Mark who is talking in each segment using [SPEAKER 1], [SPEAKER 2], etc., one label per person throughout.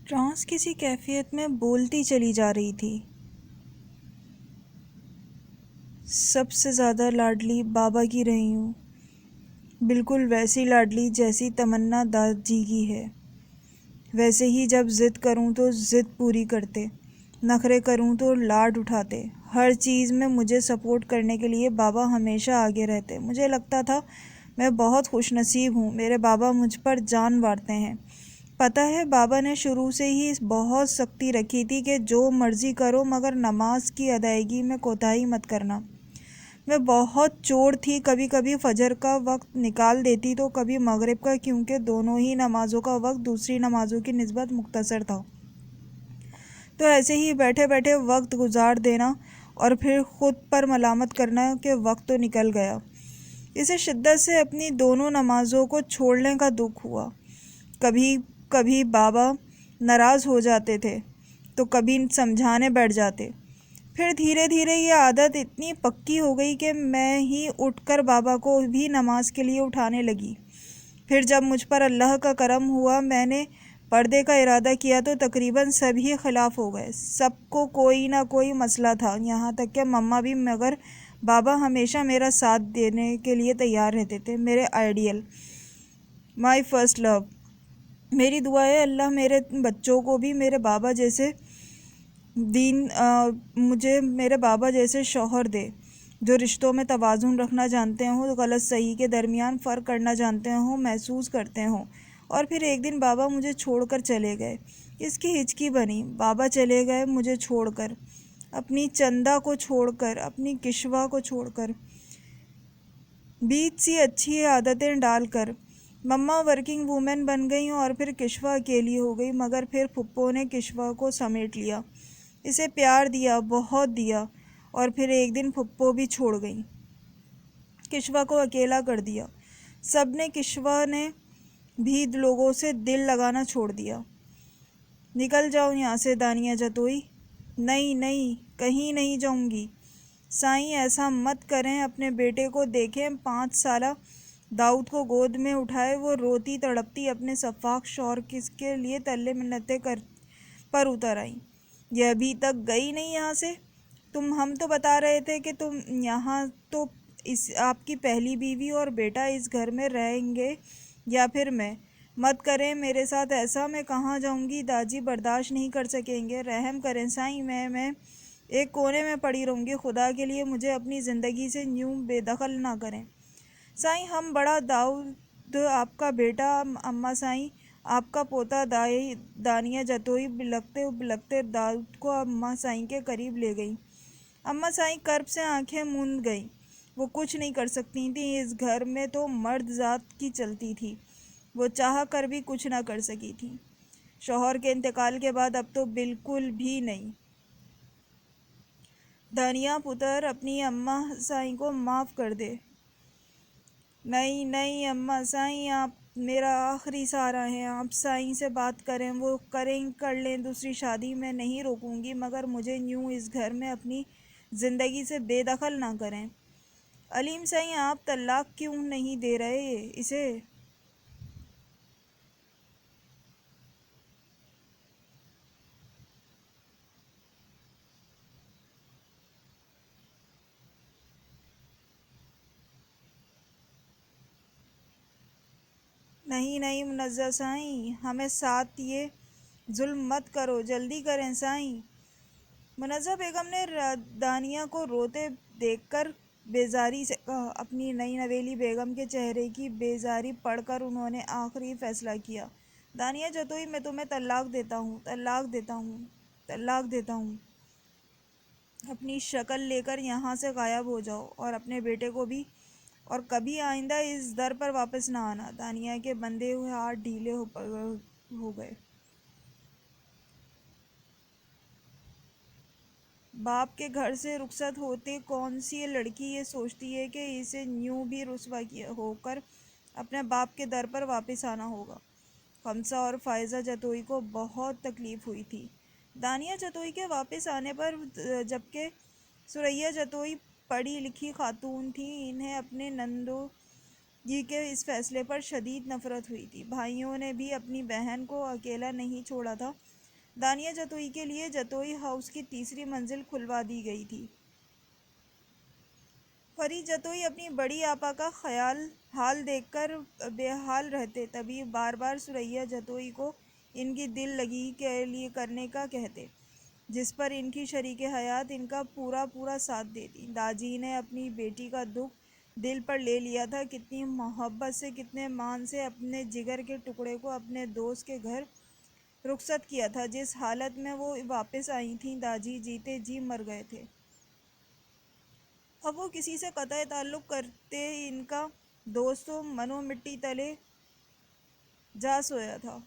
[SPEAKER 1] Trans کسی کیفیت میں بولتی چلی جا رہی تھی۔ سب سے زیادہ لاڈلی بابا کی رہی ہوں، بالکل ویسی لاڈلی جیسی تمنا دادی کی ہے۔ ویسے ہی جب ضد کروں تو ضد پوری کرتے، نخرے کروں تو لاڈ اٹھاتے، ہر چیز میں مجھے سپورٹ کرنے کے لیے بابا ہمیشہ آگے رہتے۔ مجھے لگتا تھا میں بہت خوش نصیب ہوں، میرے بابا مجھ پر جان مارتے ہیں۔ پتہ ہے بابا نے شروع سے ہی بہت سختی رکھی تھی کہ جو مرضی کرو مگر نماز کی ادائیگی میں کوتاہی مت کرنا۔ میں بہت چور تھی، کبھی کبھی فجر کا وقت نکال دیتی تو کبھی مغرب کا، کیونکہ دونوں ہی نمازوں کا وقت دوسری نمازوں کی نسبت مختصر تھا۔ تو ایسے ہی بیٹھے بیٹھے وقت گزار دینا اور پھر خود پر ملامت کرنا کہ وقت تو نکل گیا۔ اسے شدت سے اپنی دونوں نمازوں کو چھوڑنے کا دکھ ہوا۔ کبھی کبھی بابا ناراض ہو جاتے تھے تو کبھی سمجھانے بیٹھ جاتے۔ پھر دھیرے دھیرے یہ عادت اتنی پکی ہو گئی کہ میں ہی اٹھ کر بابا کو بھی نماز کے لیے اٹھانے لگی۔ پھر جب مجھ پر اللہ کا کرم ہوا، میں نے پردے کا ارادہ کیا تو تقریباً سب ہی خلاف ہو گئے۔ سب کو کوئی نہ کوئی مسئلہ تھا، یہاں تک کہ مما بھی، مگر بابا ہمیشہ میرا ساتھ دینے کے لیے تیار رہتے تھے۔ میرے آئیڈیل، مائی فرسٹ لو۔ میری دعا ہے اللہ میرے بچوں کو بھی میرے بابا جیسے مجھے میرے بابا جیسے شوہر دے، جو رشتوں میں توازن رکھنا جانتے ہوں، غلط صحیح کے درمیان فرق کرنا جانتے ہوں، محسوس کرتے ہوں۔ اور پھر ایک دن بابا مجھے چھوڑ کر چلے گئے۔ اس کی ہچکی بنی، بابا چلے گئے مجھے چھوڑ کر، اپنی چندا کو چھوڑ کر، اپنی کشوا کو چھوڑ کر، بیچ سی اچھی عادتیں ڈال کر۔ مما ورکنگ وومن بن گئیں اور پھر کشوا اکیلی ہو گئی، مگر پھر پھپھو نے کشوا کو سمیٹ لیا، اسے پیار دیا، بہت دیا۔ اور پھر ایک دن پھپھو بھی چھوڑ گئیں، کشوا کو اکیلا کر دیا۔ سب نے، کشوا نے بھی لوگوں سے دل لگانا چھوڑ دیا۔ نکل جاؤ یہاں سے دانیہ جتوئی۔ نہیں نہیں، کہیں نہیں جاؤں گی۔ سائیں ایسا مت کریں، اپنے بیٹے کو دیکھیں، 5 سالہ داؤد کو گود میں اٹھائے وہ روتی تڑپتی اپنے سفاک شوہر کے لیے تلے منتیں پر اتر آئیں۔ یہ ابھی تک گئی نہیں یہاں سے؟ ہم تو بتا رہے تھے کہ تم یہاں تو آپ کی پہلی بیوی اور بیٹا اس گھر میں رہیں گے یا پھر میں؟ مت کریں میرے ساتھ ایسا، میں کہاں جاؤں گی؟ داجی برداشت نہیں کر سکیں گے، رحم کریں سائیں، میں ایک کونے میں پڑی رہوں گی، خدا کے لیے مجھے اپنی زندگی سے یوں بے دخل نہ کریں۔ سائیں ہم بڑا داؤد آپ کا بیٹا، اماں سائیں آپ کا پوتا دانیہ جتوئی بلکتے بلکتے داؤد کو اماں سائیں کے قریب لے گئی۔ اماں سائیں کرب سے آنکھیں موند گئیں، وہ کچھ نہیں کر سکتی تھیں، اس گھر میں تو مرد ذات کی چلتی تھی، وہ چاہ کر بھی کچھ نہ کر سکی تھی۔ شوہر کے انتقال کے بعد اب تو بالکل بھی نہیں۔ دانیہ پتر اپنی اماں سائیں کو معاف کر دے۔ نہیں نہیں اماں سائیں، آپ میرا آخری سہارا ہیں، آپ سائیں سے بات کریں، وہ کر لیں دوسری شادی، میں نہیں روکوں گی، مگر مجھے یوں اس گھر میں اپنی زندگی سے بے دخل نہ کریں۔ علیم سائیں آپ طلاق کیوں نہیں دے رہے اسے؟ نہیں نہیں منزہ سائیں، ہمیں ساتھ یہ ظلم مت کرو، جلدی کریں سائیں۔ منزہ بیگم نے دانیہ کو روتے دیکھ کر بیزاری سے کہا۔ اپنی نئی نویلی بیگم کے چہرے کی بیزاری پڑھ کر انہوں نے آخری فیصلہ کیا۔ دانیہ جتوئی میں تمہیں طلاق دیتا ہوں، طلاق دیتا ہوں، طلاق دیتا ہوں۔ اپنی شکل لے کر یہاں سے غائب ہو جاؤ اور اپنے بیٹے کو بھی، اور کبھی آئندہ اس در پر واپس نہ آنا۔ دانیہ کے بندھے ہوئے ہاتھ ڈھیلے ہو گئے۔ باپ کے گھر سے رخصت ہوتے کون سی لڑکی یہ سوچتی ہے کہ اسے یوں بھی رسوا ہو کر اپنے باپ کے در پر واپس آنا ہوگا؟ خمسہ اور فائزہ جتوئی کو بہت تکلیف ہوئی تھی دانیہ جتوئی کے واپس آنے پر، جبکہ ثریا جتوئی پڑھی لکھی خاتون تھیں، انہیں اپنے نندو جی کے اس فیصلے پر شدید نفرت ہوئی تھی۔ بھائیوں نے بھی اپنی بہن کو اکیلا نہیں چھوڑا تھا، دانیہ جتوئی کے لیے جتوئی ہاؤس کی تیسری منزل کھلوا دی گئی تھی۔ فرید جتوئی اپنی بڑی آپا کا حال دیکھ کر بے حال رہتے، تبھی بار بار ثریا جتوئی کو ان کی دل لگی کے لیے کرنے کا کہتے، جس پر ان کی شریک حیات ان کا پورا ساتھ دیتی۔ داجی نے اپنی بیٹی کا دکھ دل پر لے لیا تھا، کتنی محبت سے، کتنے مان سے اپنے جگر کے ٹکڑے کو اپنے دوست کے گھر رخصت کیا تھا، جس حالت میں وہ واپس آئی تھیں۔ داجی جیتے جی مر گئے تھے۔ اب وہ کسی سے قطع تعلق کرتے ان کا دوست تو منو مٹی تلے جا سویا تھا۔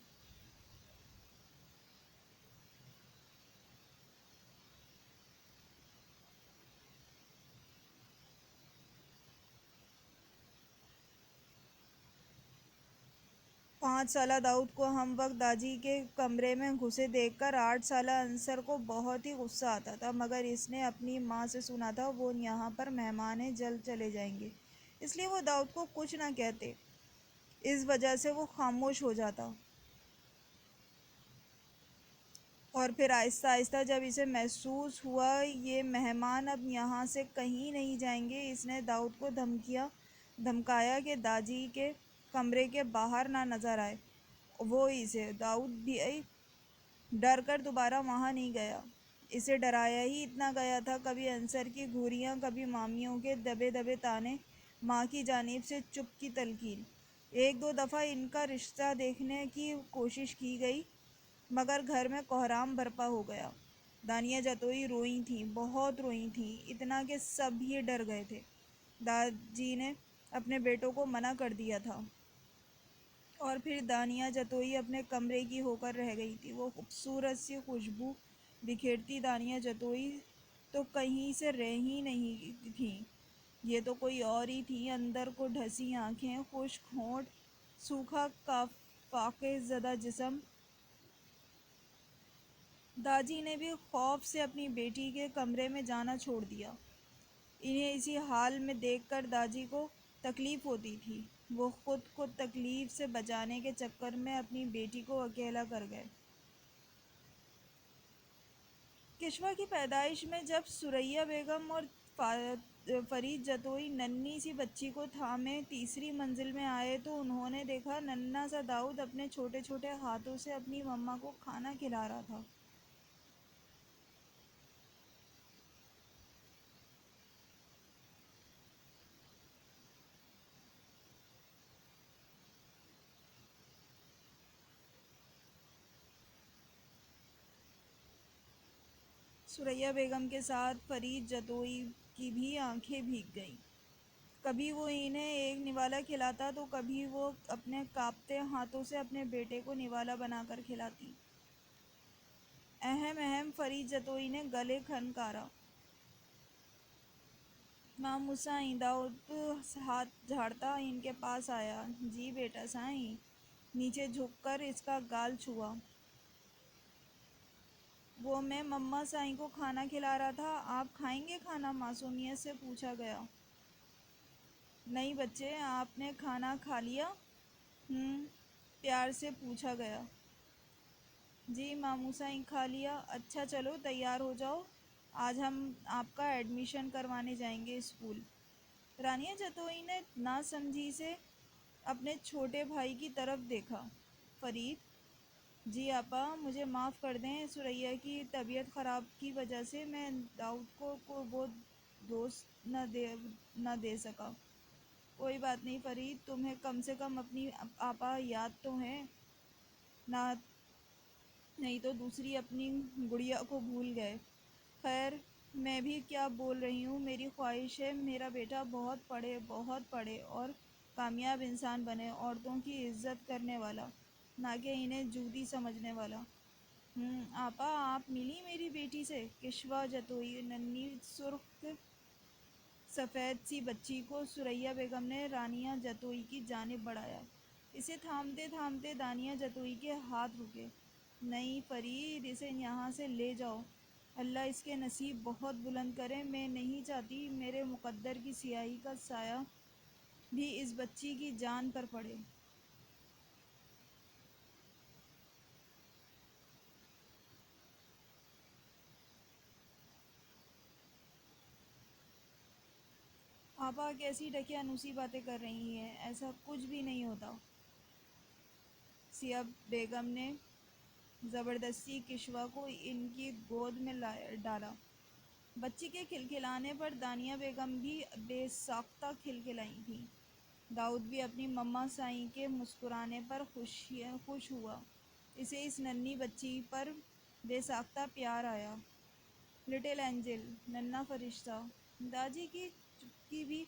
[SPEAKER 1] 5 سالہ داؤد کو ہم وقت داجی کے کمرے میں گھسے دیکھ کر 8 سالہ انصر کو بہت ہی غصہ آتا تھا، مگر اس نے اپنی ماں سے سنا تھا وہ یہاں پر مہمان ہیں، جلد چلے جائیں گے، اس لیے وہ داؤد کو کچھ نہ کہتے، اس وجہ سے وہ خاموش ہو جاتا۔ اور پھر آہستہ آہستہ جب اسے محسوس ہوا یہ مہمان اب یہاں سے کہیں نہیں جائیں گے، اس نے داؤد کو دھمکایا کہ داجی کے کمرے کے باہر نہ نظر آئے وہ اسے۔ داؤد بھی ڈر کر دوبارہ وہاں نہیں گیا، اسے ڈرایا ہی اتنا گیا تھا، کبھی انصر کی گھوریاں، کبھی مامیوں کے دبے دبے تانے، ماں کی جانب سے چپ کی تلقین۔ 1-2 دفعہ ان کا رشتہ دیکھنے کی کوشش کی گئی، مگر گھر میں کوحرام برپا ہو گیا۔ دانیہ جتوئی روئی تھیں، بہت روئی تھیں، اتنا کہ سب ہی ڈر گئے تھے۔ داجی نے اپنے بیٹوں کو منع کر دیا تھا، اور پھر دانیہ جتوئی اپنے کمرے کی ہو کر رہ گئی تھی۔ وہ خوبصورت سی خوشبو بکھیرتی دانیہ جتوئی تو کہیں سے رہ ہی نہیں تھیں، یہ تو کوئی اور ہی تھیں، اندر کو ڈھسی آنکھیں، خشک ہونٹ، سوکھا فاقہ زدہ جسم۔ داجی نے بھی خوف سے اپنی بیٹی کے کمرے میں جانا چھوڑ دیا۔ انہیں اسی حال میں دیکھ کر داجی کو تکلیف ہوتی تھی، وہ خود کو تکلیف سے بچانے کے چکر میں اپنی بیٹی کو اکیلا کر گئے۔ کشوا کی پیدائش میں جب ثریا بیگم اور فرید جتوئی ننھی سی بچی کو تھامے تیسری منزل میں آئے تو انہوں نے دیکھا ننھا سا داؤد اپنے چھوٹے چھوٹے ہاتھوں سے اپنی مما کو کھانا کھلا رہا تھا۔ ثریا بیگم کے ساتھ فرید جتوئی کی بھی آنکھیں بھیگ گئیں، کبھی وہ انہیں ایک نوالا کھلاتا تو کبھی وہ اپنے کانپتے ہاتھوں سے اپنے بیٹے کو نوالا بنا کر کھلاتی۔ اہم فرید جتوئی نے گلے کھنکارا، ماموں سائیں۔ داؤد ہاتھ جھاڑتا ان کے پاس آیا، جی بیٹا سائیں، نیچے جھک کر اس کا گال چھوا۔ وہ میں مما سائیں کو کھانا کھلا رہا تھا، آپ کھائیں گے کھانا؟ معصومیت سے پوچھا گیا۔ نہیں بچے، آپ نے کھانا کھا لیا؟ پیار سے پوچھا گیا۔ جی ماموں سائیں کھا لیا۔ اچھا چلو تیار ہو جاؤ، آج ہم آپ کا ایڈمیشن کروانے جائیں گے اسکول۔ رانیہ جتوئی نے ناسمجھی سے اپنے چھوٹے بھائی کی طرف دیکھا۔ فرید: جی آپا، مجھے معاف کر دیں، ثریا کی طبیعت خراب کی وجہ سے میں داؤد کو وہ دوست نہ دے سکا۔ کوئی بات نہیں فرید، تمہیں کم سے کم اپنی آپا یاد تو ہیں نہ، نہیں تو دوسری اپنی گڑیا کو بھول گئے۔ خیر میں بھی کیا بول رہی ہوں، میری خواہش ہے میرا بیٹا بہت پڑھے اور کامیاب انسان بنے، عورتوں کی عزت کرنے والا، نہ کہ انہیں جوتی سمجھنے والا۔ آپا آپ ملی میری بیٹی سے؟ کشوا جتوئی ننھی سرخ سفید سی بچی کو ثریا بیگم نے رانیہ جتوئی کی جانب بڑھایا، اسے تھامتے تھامتے دانیہ جتوئی کے ہاتھ رکے۔ نہیں فرید، اسے یہاں سے لے جاؤ، اللہ اس کے نصیب بہت بلند کرے، میں نہیں چاہتی میرے مقدر کی سیاہی کا سایہ بھی اس بچی کی جان پر پڑے۔ آپا کیسی ڈھکے انوسی باتیں کر رہی ہیں، ایسا کچھ بھی نہیں ہوتا۔ سیاب بیگم نے زبردستی کشوا کو ان کی گود میں ڈالا۔ بچی کے کھلکھلانے پر دانیہ بیگم بھی بے ساختہ کھلکھلائی تھیں۔ داؤد بھی اپنی مما سائیں کے مسکرانے پر خوش ہوا۔ اسے اس ننھی بچی پر بے ساختہ پیار آیا۔ لٹل اینجل، ننھا فرشتہ۔ داجی کی چپکی بھی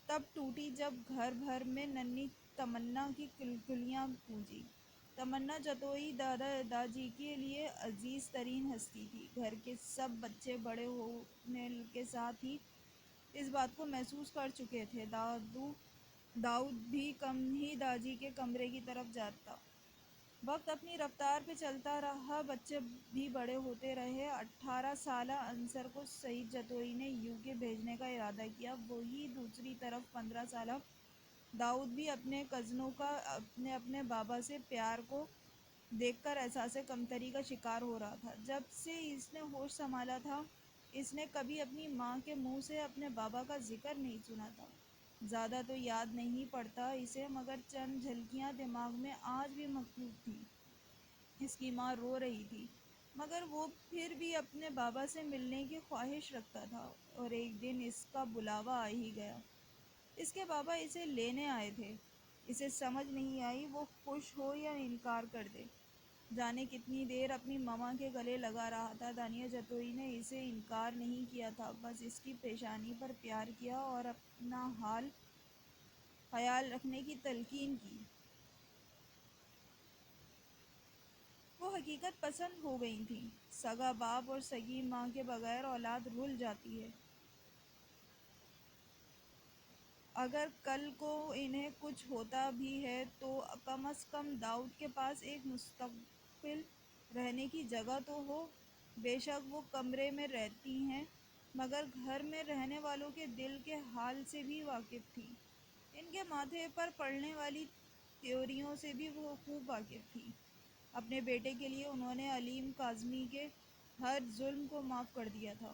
[SPEAKER 1] تب ٹوٹی جب گھر بھر میں ننھی تمنا کی کلکلیاں گونجی۔ تمنا جتوئی داجی کے لیے عزیز ترین ہستی تھی۔ گھر کے سب بچے بڑے ہونے کے ساتھ ہی اس بات کو محسوس کر چکے تھے۔ داؤد بھی کم ہی داجی کے کمرے کی طرف جاتا۔ وقت اپنی رفتار پہ چلتا رہا، بچے بھی بڑے ہوتے رہے۔ 18 سالہ انصر کو سعید جتوئی نے UK بھیجنے کا ارادہ کیا۔ وہیں دوسری طرف 15 سالہ داؤد بھی اپنے کزنوں کا اپنے بابا سے پیار کو دیکھ کر احساس کمتری کا شکار ہو رہا تھا۔ جب سے اس نے ہوش سنبھالا تھا، اس نے کبھی اپنی ماں کے منہ سے اپنے بابا کا ذکر نہیں سنا تھا۔ زیادہ تو یاد نہیں پڑتا اسے، مگر چند جھلکیاں دماغ میں آج بھی محفوظ تھیں۔ اس کی ماں رو رہی تھی، مگر وہ پھر بھی اپنے بابا سے ملنے کی خواہش رکھتا تھا، اور ایک دن اس کا بلاوا آ ہی گیا۔ اس کے بابا اسے لینے آئے تھے۔ اسے سمجھ نہیں آئی وہ خوش ہو یا انکار کر دے۔ جانے کتنی دیر اپنی ماما کے گلے لگا رہا تھا۔ دانیہ جتوئی نے اسے انکار نہیں کیا تھا، بس اس کی پیشانی پر پیار کیا اور اپنا حال خیال رکھنے کی تلقین کی۔ وہ حقیقت پسند ہو گئی تھیں۔ سگا باپ اور سگی ماں کے بغیر اولاد رل جاتی ہے۔ اگر کل کو انہیں کچھ ہوتا بھی ہے تو کم از کم داؤد کے پاس ایک مستقل رہنے کی جگہ تو ہو۔ بے شک وہ کمرے میں رہتی ہیں، مگر گھر میں رہنے والوں کے دل کے حال سے بھی واقف تھی۔ ان کے ماتھے پر پڑنے والی تیوریوں سے بھی وہ خوب واقف تھی۔ اپنے بیٹے کے لیے انہوں نے علیم کاظمی کے ہر ظلم کو معاف کر دیا تھا۔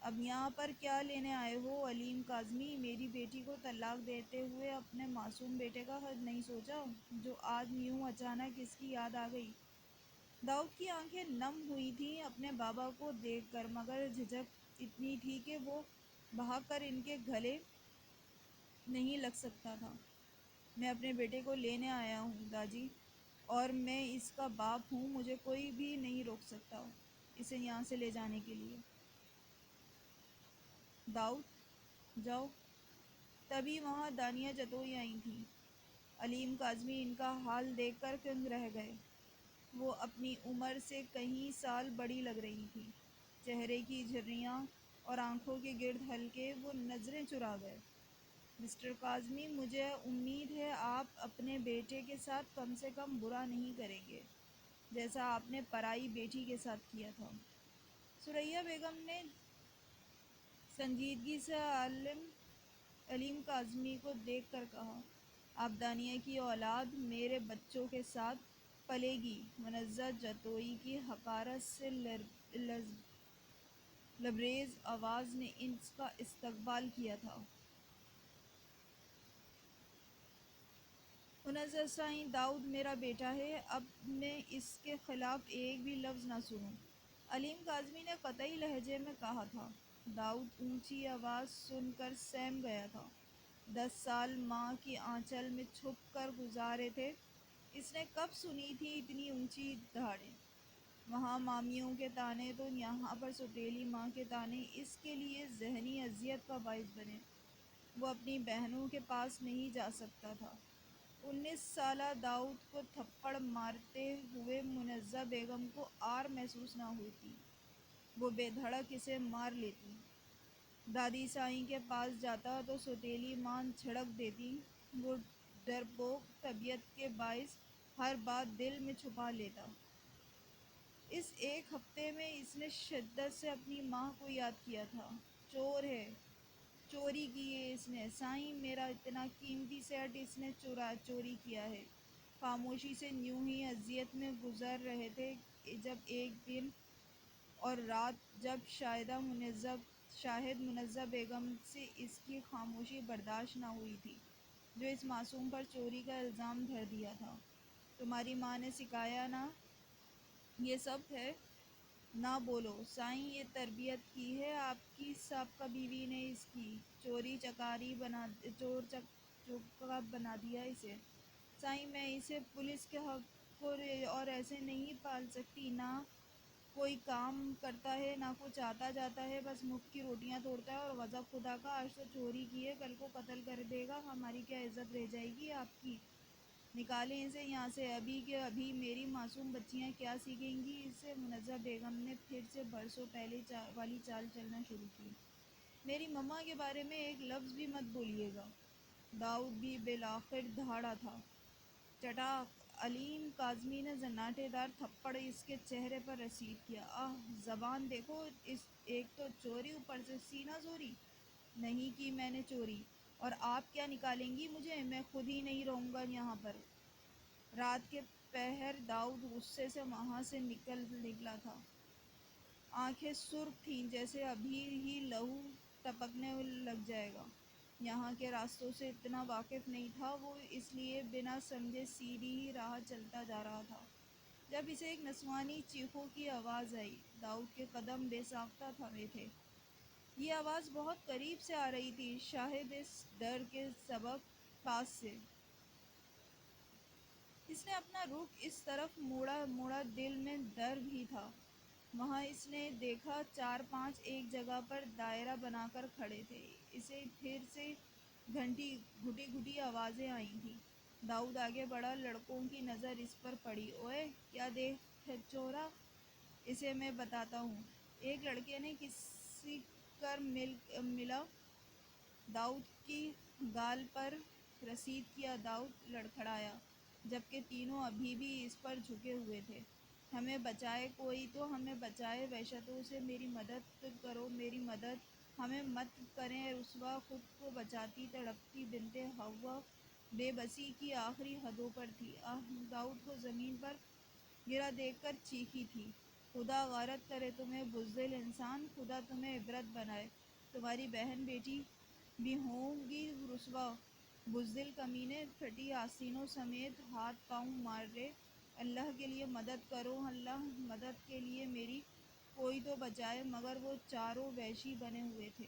[SPEAKER 1] اب یہاں پر کیا لینے آئے ہو علیم کاظمی؟ میری بیٹی کو طلاق دیتے ہوئے اپنے معصوم بیٹے کا حد نہیں سوچا، جو آج یوں اچانک اس کی یاد آ گئی؟ داؤد کی آنکھیں نم ہوئی تھیں اپنے بابا کو دیکھ کر، مگر جھجک اتنی تھی کہ وہ بھاگ کر ان کے گلے نہیں لگ سکتا تھا۔ میں اپنے بیٹے کو لینے آیا ہوں داجی، اور میں اس کا باپ ہوں۔ مجھے کوئی بھی نہیں روک سکتا اسے یہاں سے لے جانے کے لیے۔ داؤد، جاؤ۔ تبھی وہاں دانیہ جتوئی آئی تھیں۔ علیم کاظمی ان کا حال دیکھ کر دنگ رہ گئے۔ وہ اپنی عمر سے کئی سال بڑی لگ رہی تھیں۔ چہرے کی جھریاں اور آنکھوں کے گرد حلقے وہ نظریں چرا گئے۔ مسٹر کاظمی، مجھے امید ہے آپ اپنے بیٹے کے ساتھ کم سے کم برا نہیں کریں گے، جیسا آپ نے پرائی بیٹی کے ساتھ کیا تھا۔ ثریا بیگم نے سنجیدگی سے علیم کاظمی کو دیکھ کر کہا، آپ دانیہ کی اولاد میرے بچوں کے ساتھ پلے گی۔ منزہ جتوئی کی حقارت سے لبریز آواز نے اس کا استقبال کیا تھا۔ منزہ سائیں، داؤد میرا بیٹا ہے، اب میں اس کے خلاف ایک بھی لفظ نہ سنوں۔ علیم کاظمی نے قطعی لہجے میں کہا تھا۔ داؤد اونچی آواز سن کر سہم گیا تھا۔ 10 سال ماں کی آنچل میں چھپ کر گزارے تھے، اس نے کب سنی تھی اتنی اونچی دہاڑیں؟ وہاں مامیوں کے طعنے تو یہاں پر سوتیلی ماں کے طعنے اس کے لیے ذہنی اذیت کا باعث بنے۔ وہ اپنی بہنوں کے پاس نہیں جا سکتا تھا۔ 19 سالہ داؤد کو تھپڑ مارتے ہوئے منزہ بیگم کو آر محسوس نہ ہوتی، وہ بے دھڑک اسے مار لیتی۔ دادی سائیں کے پاس جاتا تو سوتیلی ماں جھڑک دیتی۔ وہ ڈرپوک طبیعت کے باعث ہر بات دل میں چھپا لیتا۔ اس ایک ہفتے میں اس نے شدت سے اپنی ماں کو یاد کیا تھا۔ چور ہے، چوری کی ہے اس نے، سائیں میرا اتنا قیمتی سیٹ اس نے چوری کیا ہے۔ خاموشی سے یوں ہی اذیت میں گزر رہے تھے جب ایک دن اور رات جب شاہدہ منزہ شاہد منزہ بیگم سے اس کی خاموشی برداشت نہ ہوئی تھی جو اس معصوم پر چوری کا الزام دھر دیا تھا۔ تمہاری ماں نے سکھایا نا یہ سب ہے، نہ بولو۔ سائیں یہ تربیت کی ہے آپ کی سابقہ بیوی نے اس کی، چوری چکاری چور بنا دیا اسے۔ سائیں میں اسے پولیس کے حق اور ایسے نہیں پال سکتی، نہ کوئی کام کرتا ہے نہ کچھ آتا جاتا ہے، بس مفت کی روٹیاں توڑتا ہے اور غضب خدا کا، آج تو چوری کی ہے کل کو قتل کر دے گا، ہماری کیا عزت رہ جائے گی آپ کی؟ نکالیں اسے یہاں سے ابھی کے ابھی، میری معصوم بچیاں کیا سیکھیں گی اس سے؟ منزہ بیگم نے پھر سے برسوں پہلے والی چال چلنا شروع کی۔ میری مما کے بارے میں ایک لفظ بھی مت بولیے گا۔ داؤد بھی بالآخر دھاڑا تھا۔ چٹاک! علیم کاظمی نے زناٹے دار تھپڑ اس کے چہرے پر رسید کیا۔ آہ! زبان دیکھو، ایک تو چوری، اوپر سے سینہ زوری! نہیں کی میں نے چوری، اور آپ کیا نکالیں گی مجھے؟ میں خود ہی نہیں رہوں گا یہاں پر۔ رات کے پہر داؤد غصے سے وہاں سے نکلا تھا۔ آنکھیں سرخ تھیں جیسے ابھی ہی لہو ٹپکنے لگ جائے گا۔ یہاں کے راستوں سے اتنا واقف نہیں تھا وہ، اس لیے بنا سمجھے سیدھی ہی راہ چلتا جا رہا تھا جب اسے ایک نسوانی چیخوں کی آواز آئی۔ داؤد کے قدم بے ساختہ تھمے تھے۔ یہ آواز بہت قریب سے آ رہی تھی، شاید اس ڈر کے سبب پاس سے۔ اس نے اپنا رخ اس طرف موڑا، دل میں ڈر بھی تھا۔ وہاں اس نے دیکھا 4-5 ایک جگہ پر دائرہ بنا کر کھڑے تھے۔ اسے پھر سے گھٹی آوازیں آئی تھیں۔ داؤد آگے بڑھا، لڑکوں کی نظر اس پر پڑی۔ اوئے! کیا دیکھ ہے چورا؟ اسے میں بتاتا ہوں۔ ایک لڑکے نے کسی کر ملا داؤد کی گال پر رسید کیا۔ داؤد لڑکھڑایا، جبکہ تینوں ابھی بھی اس پر جھکے ہوئے تھے۔ ہمیں بچائے کوئی تو ہمیں بچائے، وحشتوں سے میری مدد کرو، میری مدد، ہمیں مت کریں رسوا۔ خود کو بچاتی تڑپتی بنت حوا بے بسی کی آخری حدوں پر تھی۔ آہ! داؤد کو زمین پر گرا دیکھ کر چیخی تھی۔ خدا غارت کرے تمہیں بزدل انسان، خدا تمہیں عبرت بنائے، تمہاری بہن بیٹی بھی ہوں گی رسوا، بزدل کمینے! پھٹی آستینوں سمیت ہاتھ پاؤں مارے۔ اللہ کے لیے مدد کرو، اللہ! مدد کے لیے میری کوئی تو بچائے! مگر وہ چاروں وحشی بنے ہوئے تھے۔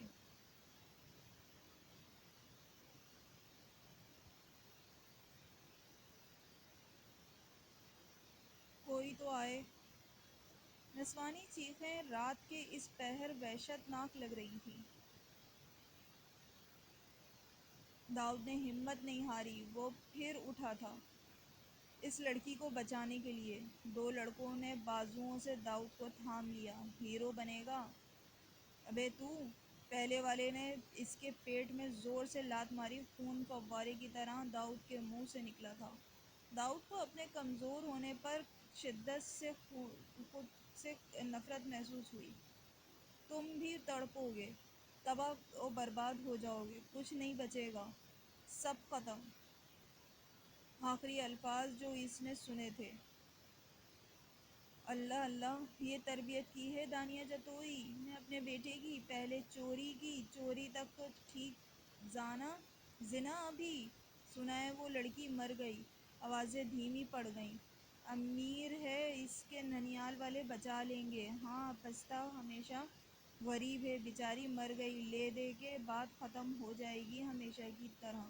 [SPEAKER 1] کوئی تو آئے! نسوانی چیخیں رات کے اس پہر وحشت ناک لگ رہی تھیں۔ داؤد نے ہمت نہیں ہاری، وہ پھر اٹھا تھا اس لڑکی کو بچانے کے لیے۔ 2 لڑکوں نے بازوؤں سے داؤد کو تھام لیا۔ ہیرو بنے گا؟ ابے تو! پہلے والے نے اس کے پیٹ میں زور سے لات ماری، خون فوارے کی طرح داؤد کے منہ سے نکلا تھا۔ داؤد کو اپنے کمزور ہونے پر شدت سے خود سے نفرت محسوس ہوئی۔ تم بھی تڑپو گے، تباہ و برباد ہو جاؤ گے، کچھ نہیں بچے گا، سب ختم۔ آخری الفاظ جو اس نے سنے تھے۔ اللہ اللہ! یہ تربیت کی ہے دانیہ جتوئی نے اپنے بیٹے کی؟ پہلے چوری کی، چوری تک تو ٹھیک، زنا ابھی؟ سنا ہے وہ لڑکی مر گئی۔ آوازیں دھیمی پڑ گئیں۔ امیر ہے، اس کے ننیال والے بچا لیں گے۔ ہاں، پستہ ہمیشہ غریب ہے، بیچاری مر گئی، لے دے کے بات ختم ہو جائے گی ہمیشہ کی طرح۔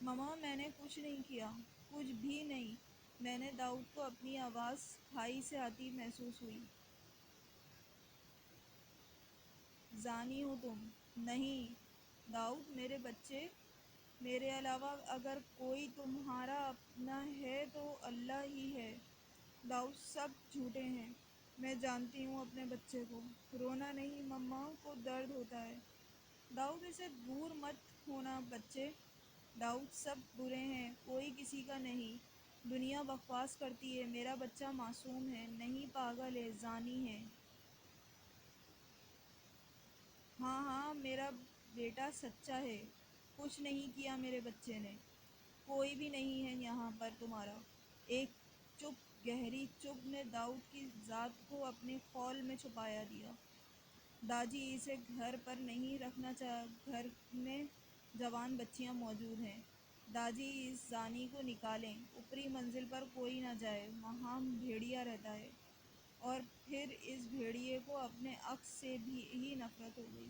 [SPEAKER 1] مما میں نے کچھ نہیں کیا، کچھ بھی نہیں۔ میں نے داؤد کو اپنی آواز کھائی سے آتی محسوس ہوئی۔ زانی ہو تم؟ نہیں داؤد، میرے بچے، میرے علاوہ اگر کوئی تمہارا اپنا ہے تو اللہ ہی ہے۔ داؤد سب جھوٹے ہیں، میں جانتی ہوں اپنے بچے کو۔ رونا نہیں، مما کو درد ہوتا ہے۔ داؤد اسے دور مت ہونا بچے۔ داؤد سب برے ہیں، کوئی کسی کا نہیں۔ دنیا بکواس کرتی ہے، میرا بچہ معصوم ہے، نہیں پاگل ہے، زانی ہے۔ ہاں ہاں، میرا بیٹا سچا ہے، کچھ نہیں کیا میرے بچے نے۔ کوئی بھی نہیں ہے یہاں پر تمہارا۔ ایک چپ گہری چبھ نے داؤد کی ذات کو اپنے خول میں چھپایا دیا۔ داجی اسے گھر پر نہیں رکھنا گھر میں جوان بچیاں موجود ہیں۔ داجی اس زانی کو نکالیں، اوپری منزل پر کوئی نہ جائے، وہاں بھیڑیا رہتا ہے۔ اور پھر اس بھیڑیے کو اپنے عکس سے بھی ہی نفرت ہو گئی۔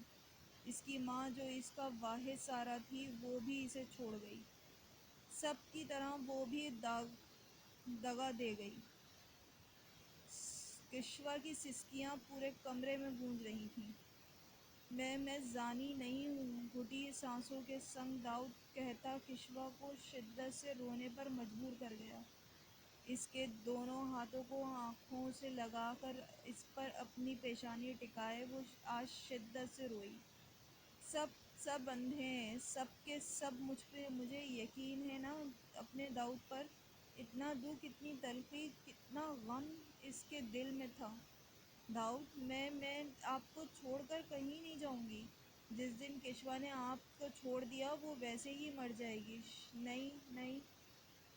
[SPEAKER 1] اس کی ماں جو اس کا واحد سہارا تھی وہ بھی اسے چھوڑ گئی۔ سب کی طرح وہ بھی دغا دے گئی۔ کشوا کی سسکیاں پورے کمرے میں گونج رہی تھیں۔ میں زانی نہیں ہوں۔ گھٹی سانسوں کے سنگ داؤد کہتا کشوا کو شدت سے رونے پر مجبور کر گیا۔ اس کے دونوں ہاتھوں کو آنکھوں سے لگا کر اس پر اپنی پیشانی ٹکائے وہ آج شدت سے روئی۔ سب اندھے ہیں، سب کے سب مجھے یقین ہے نا اپنے داؤد پر۔ اتنا دکھ، اتنی تلخی، کتنا غم اس کے دل میں تھا۔ داؤد، میں آپ کو چھوڑ کر کہیں نہیں جاؤں گی۔ جس دن کشوا نے آپ کو چھوڑ دیا وہ ویسے ہی مر جائے گی۔ نہیں نہیں۔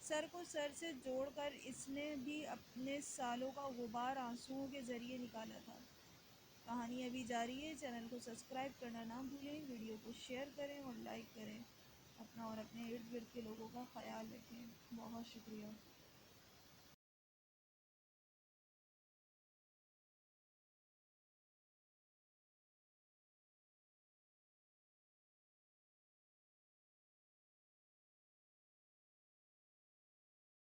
[SPEAKER 1] سر کو سر سے جوڑ کر اس نے بھی اپنے سالوں کا غبار آنسوؤں کے ذریعے نکالا تھا۔ کہانی ابھی جاری ہے۔ چینل کو سبسکرائب کرنا نہ بھولیں، ویڈیو کو شیئر کریں اور لائک کریں۔ اپنا اور اپنے ارد گرد کے لوگوں کا خیال رکھیں۔ بہت شکریہ۔